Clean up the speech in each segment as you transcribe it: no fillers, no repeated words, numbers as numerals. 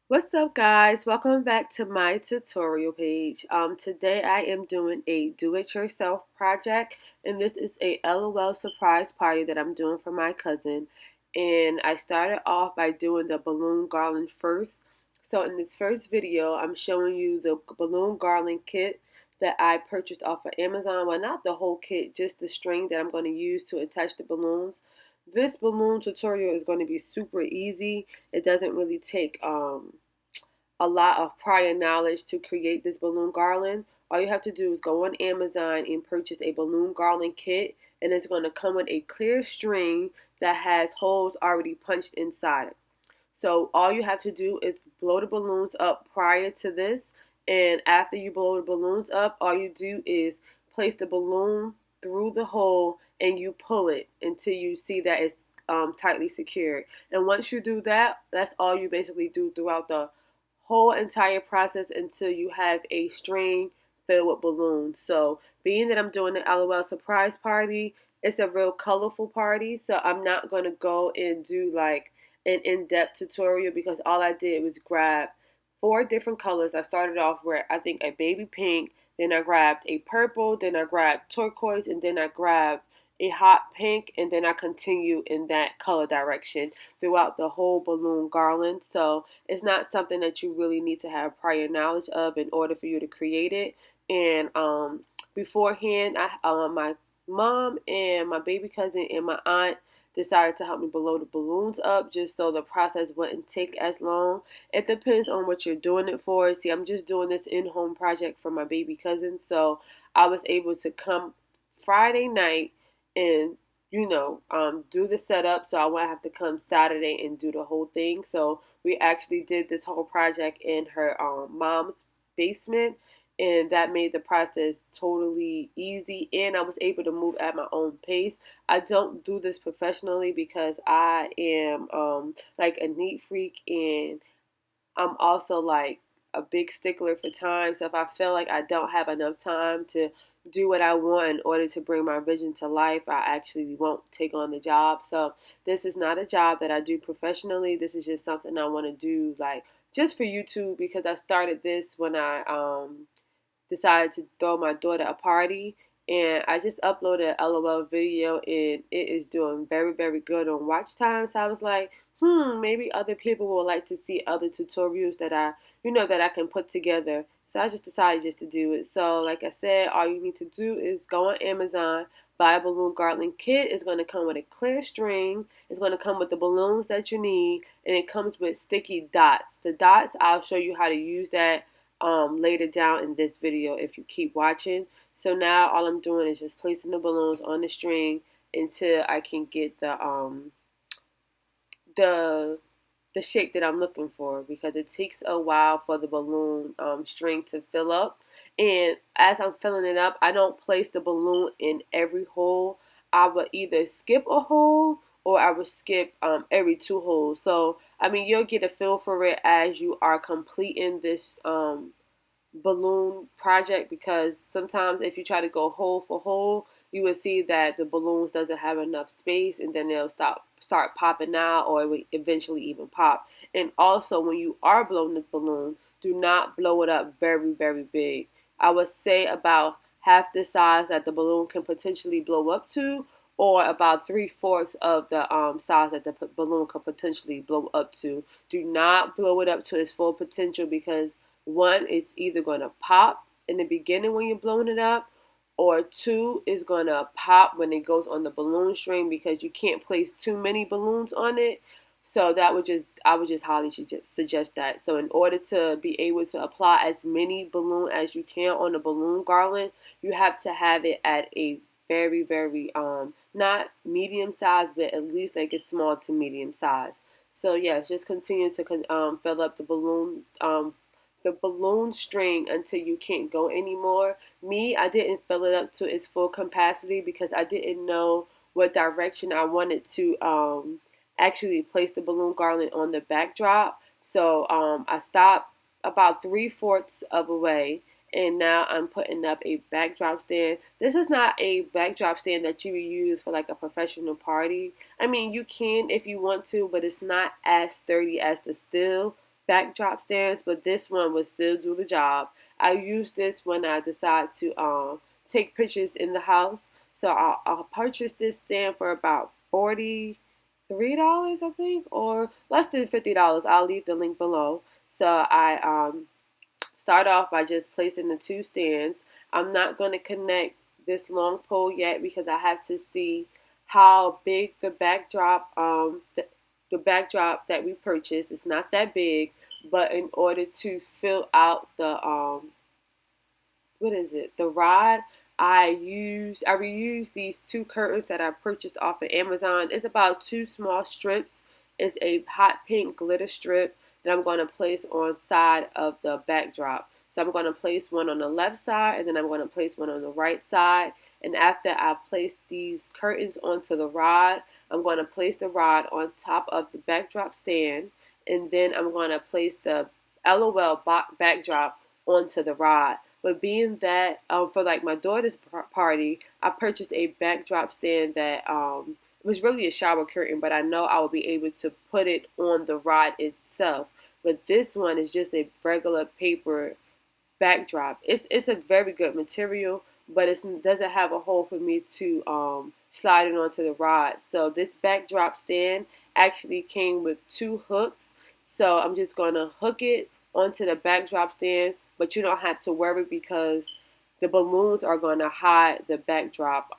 What's up, guys? Welcome back to my tutorial page. Today I am doing a do-it-yourself project, and this is a LOL surprise party that I'm doing for my cousin. And I started off by doing the balloon garland first. So in this first video, I'm showing you the balloon garland kit that I purchased off of Amazon. Well, not the whole kit, just the string that I'm going to use to attach the balloons. This balloon tutorial is going to be super easy. It doesn't really take a lot of prior knowledge to create this balloon garland. All you have to do is go on Amazon and purchase a balloon garland kit, and it's going to come with a clear string that has holes already punched inside it. So all you have to do is blow the balloons up prior to this, and after you blow the balloons up, all you do is place the balloon through the hole and you pull it until you see that it's tightly secured. And once you do that, that's all you basically do throughout the whole entire process until you have a string filled with balloons. So being that I'm doing the LOL surprise party, it's a real colorful party. So I'm not going to go and do like an in-depth tutorial because all I did was grab four different colors. I started off with I think a baby pink, then I grabbed a purple, then I grabbed turquoise, and then I grabbed a hot pink, and then I continue in that color direction throughout the whole balloon garland. So it's not something that you really need to have prior knowledge of in order for you to create it. And beforehand, my mom and my baby cousin and my aunt decided to help me blow the balloons up just so the process wouldn't take as long. It depends on what you're doing it for. See, I'm just doing this in-home project for my baby cousin, so I was able to come Friday night and do the setup, so I won't have to come Saturday and do the whole thing. So we actually did this whole project in her mom's basement, and that made the process totally easy, and I was able to move at my own pace. I don't do this professionally because I am like a neat freak, and I'm also like a big stickler for time. So if I feel like I don't have enough time to do what I want in order to bring my vision to life, I actually won't take on the job. So this is not a job that I do professionally. This is just something I want to do like just for YouTube because I started this when I decided to throw my daughter a party, and I just uploaded a LOL video and it is doing very, very good on watch time. So I was like, maybe other people would like to see other tutorials that I can put together. So I just decided just to do it. So like I said, all you need to do is go on Amazon, buy a balloon garland kit. It's going to come with a clear string. It's going to come with the balloons that you need, and it comes with sticky dots. The dots, I'll show you how to use that later down in this video if you keep watching. So now all I'm doing is just placing the balloons on the string until I can get the the shape that I'm looking for, because it takes a while for the balloon string to fill up. And as I'm filling it up, I don't place the balloon in every hole. I would either skip a hole or I would skip every two holes. So, I mean, you'll get a feel for it as you are completing this balloon project, because sometimes if you try to go hole for hole, you will see that the balloons doesn't have enough space, and then they'll start popping out, or it will eventually even pop. And also, when you are blowing the balloon, do not blow it up very, very big. I would say about half the size that the balloon can potentially blow up to, or about 3/4 of the size that the balloon could potentially blow up to. Do not blow it up to its full potential, because one, it's either going to pop in the beginning when you're blowing it up, or two, is going to pop when it goes on the balloon string, because you can't place too many balloons on it. So I would just highly suggest that. So in order to be able to apply as many balloon as you can on the balloon garland, you have to have it at a very, very not medium size, but at least like a small to medium size. So yeah, just continue to fill up the balloon string until you can't go anymore. Me, I didn't fill it up to its full capacity because I didn't know what direction I wanted to actually place the balloon garland on the backdrop. So I stopped about 3/4 of a way, and now I'm putting up a backdrop stand. This is not a backdrop stand that you would use for like a professional party. I mean, you can if you want to, but it's not as sturdy as the steel backdrop stands, but this one would still do the job. I use this when I decide to take pictures in the house. So I'll purchase this stand for about $43, I think, or less than $50. I'll leave the link below. So I start off by just placing the two stands. I'm not going to connect this long pole yet because I have to see how big the backdrop the backdrop that we purchased. It's not that big, but in order to fill out the the rod, I reuse these two curtains that I purchased off of Amazon. It's about two small strips. It's a hot pink glitter strip that I'm going to place on side of the backdrop. So I'm going to place one on the left side, and then I'm going to place one on the right side. And after I place these curtains onto the rod, I'm going to place the rod on top of the backdrop stand, and then I'm going to place the LOL backdrop onto the rod. But being that for like my daughter's party, I purchased a backdrop stand that it was really a shower curtain, but I know I will be able to put it on the rod itself. But this one is just a regular paper backdrop. It's a very good material, but it doesn't have a hole for me to slide it onto the rod. So this backdrop stand actually came with two hooks. So I'm just going to hook it onto the backdrop stand, but you don't have to worry because the balloons are going to hide the backdrop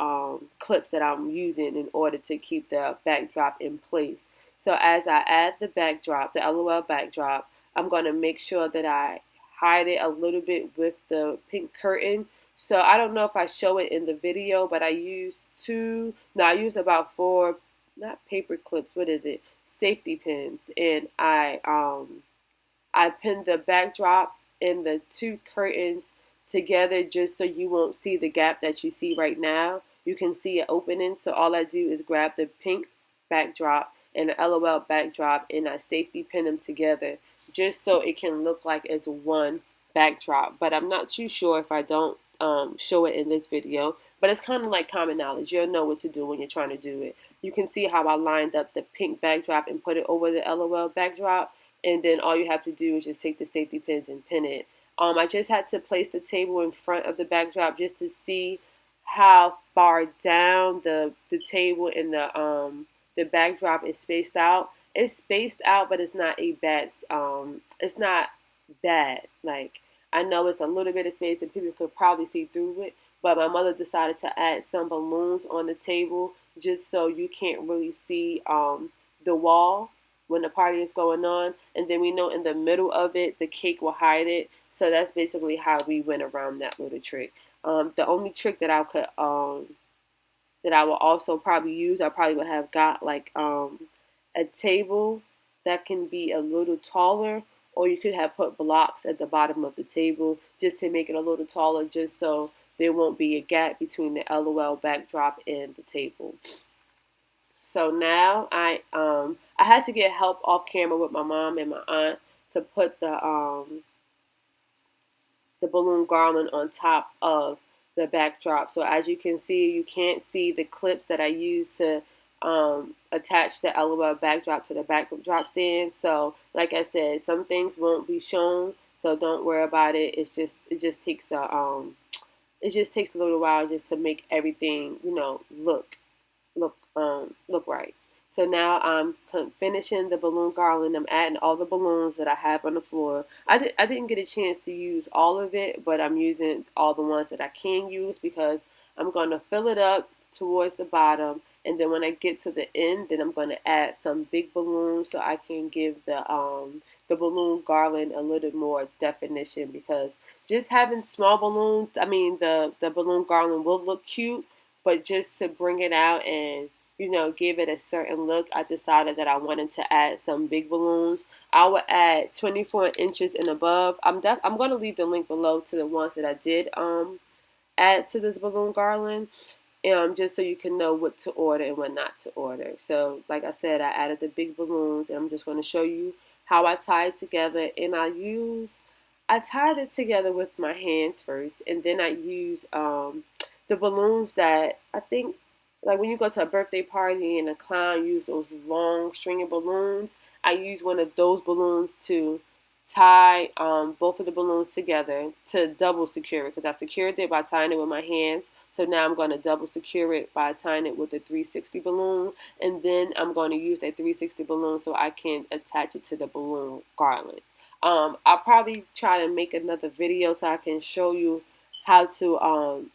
clips that I'm using in order to keep the backdrop in place. So as I add the backdrop, the LOL backdrop, I'm going to make sure that I hide it a little bit with the pink curtain. So I don't know if I show it in the video, but I use about four, not paper clips, safety pins. And I pinned the backdrop and the two curtains together just so you won't see the gap that you see right now. You can see it opening. So all I do is grab the pink backdrop and the LOL backdrop and I safety pin them together just so it can look like it's one backdrop. But I'm not too sure if I don't show it in this video. But it's kind of like common knowledge. You'll know what to do when you're trying to do it. You can see how I lined up the pink backdrop and put it over the LOL backdrop. And then all you have to do is just take the safety pins and pin it. I just had to place the table in front of the backdrop just to see how far down the table and the backdrop is spaced out. It's spaced out, but it's not it's not bad. Like, I know it's a little bit of space and people could probably see through it, but my mother decided to add some balloons on the table just so you can't really see the wall when the party is going on. And then we know in the middle of it, the cake will hide it. So that's basically how we went around that little trick. The only trick that I could that I will also probably use, I probably would have got like a table that can be a little taller, or you could have put blocks at the bottom of the table just to make it a little taller, just so there won't be a gap between the LOL backdrop and the table. So now I had to get help off camera with my mom and my aunt to put the balloon garland on top of the backdrop. So as you can see, you can't see the clips that I used to attach the LOL backdrop to the backdrop stand. So like I said, some things won't be shown, so don't worry about it. It just takes a little while just to make everything, look right. So now I'm finishing the balloon garland. I'm adding all the balloons that I have on the floor. I didn't get a chance to use all of it, but I'm using all the ones that I can use because I'm going to fill it up towards the bottom. And then when I get to the end, then I'm going to add some big balloons so I can give the balloon garland a little more definition, because just having small balloons, the balloon garland will look cute, but just to bring it out and give it a certain look, I decided that I wanted to add some big balloons. I would add 24 inches and above. I'm going to leave the link below to the ones that I did add to this balloon garland, just so you can know what to order and what not to order. So like I said, I added the big balloons, and I'm just going to show you how I tie it together. And I tied it together with my hands first, and then I use the balloons that I think, like when you go to a birthday party and a clown use those long stringy balloons, I use one of those balloons to tie both of the balloons together to double secure it, because I secured it by tying it with my hands. So now I'm going to double secure it by tying it with a 360 balloon, and then I'm going to use that 360 balloon so I can attach it to the balloon garland. I'll probably try to make another video so I can show you how to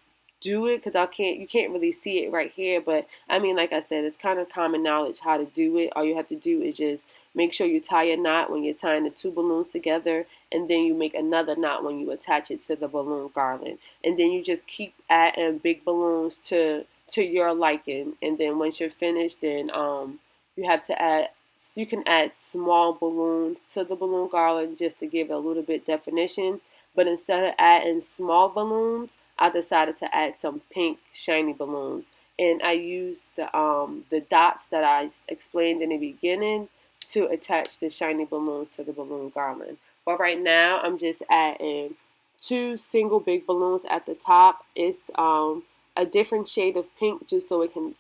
do it, because you can't really see it right here, but I mean, like I said, it's kind of common knowledge how to do it. All you have to do is just make sure you tie a knot when you're tying the two balloons together, and then you make another knot when you attach it to the balloon garland. And then you just keep adding big balloons to your liking. And then once you're finished, then you have to add you can add small balloons to the balloon garland just to give it a little bit definition. But instead of adding small balloons, I decided to add some pink shiny balloons. And I used the dots that I explained in the beginning to attach the shiny balloons to the balloon garland. But right now, I'm just adding two single big balloons at the top. It's a different shade of pink just so it can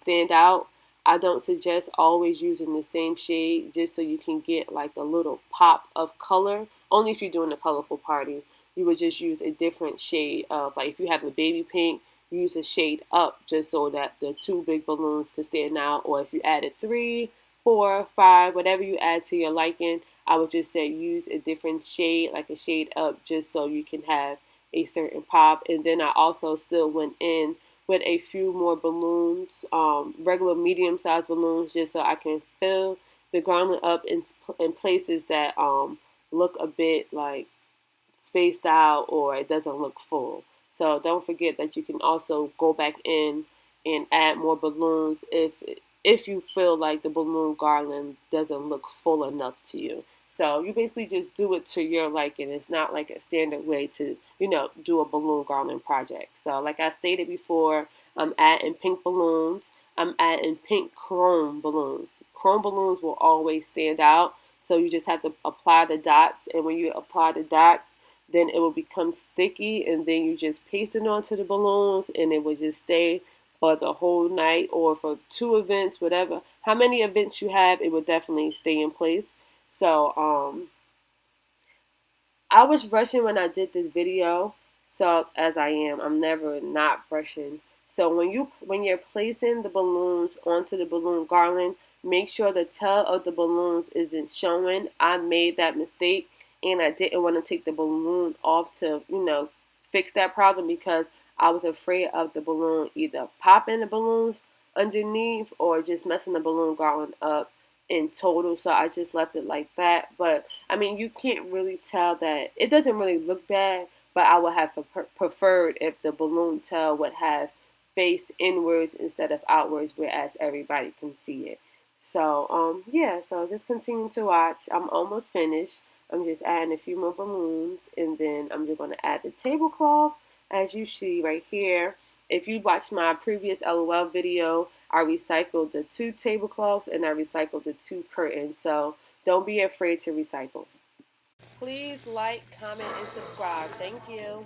stand out. I don't suggest always using the same shade just so you can get like a little pop of color. Only if you're doing a colorful party, you would just use a different shade of, like if you have a baby pink, use a shade up just so that the two big balloons can stand out. Or if you added 3, 4, 5, whatever you add to your liking, I would just say use a different shade, like a shade up, just so you can have a certain pop. And then I also still went in with a few more balloons, regular medium-sized balloons, just so I can fill the garland up in places that look a bit like spaced out or it doesn't look full. So don't forget that you can also go back in and add more balloons if you feel like the balloon garland doesn't look full enough to you. So you basically just do it to your liking. It's not like a standard way to, do a balloon garland project. So like I stated before, I'm adding pink balloons. I'm adding pink chrome balloons. Chrome balloons will always stand out. So you just have to apply the dots. And when you apply the dots, then it will become sticky, and then you just paste it onto the balloons, and it will just stay for the whole night or for 2 events, whatever. How many events you have, it will definitely stay in place. So I was rushing when I did this video, so as I am, I'm never not rushing. So when you're placing the balloons onto the balloon garland, make sure the tail of the balloons isn't showing. I made that mistake, and I didn't want to take the balloon off to, fix that problem, because I was afraid of the balloon either popping the balloons underneath or just messing the balloon garland up in total. So I just left it like that. But I mean, you can't really tell that. It doesn't really look bad, but I would have preferred if the balloon tail would have faced inwards instead of outwards, whereas everybody can see it. So yeah, so just continue to watch. I'm almost finished. I'm just adding a few more balloons, and then I'm just going to add the tablecloth as you see right here. If you watched my previous LOL video, I recycled the 2 tablecloths and I recycled the 2 curtains. So don't be afraid to recycle. Please like, comment, and subscribe. Thank you.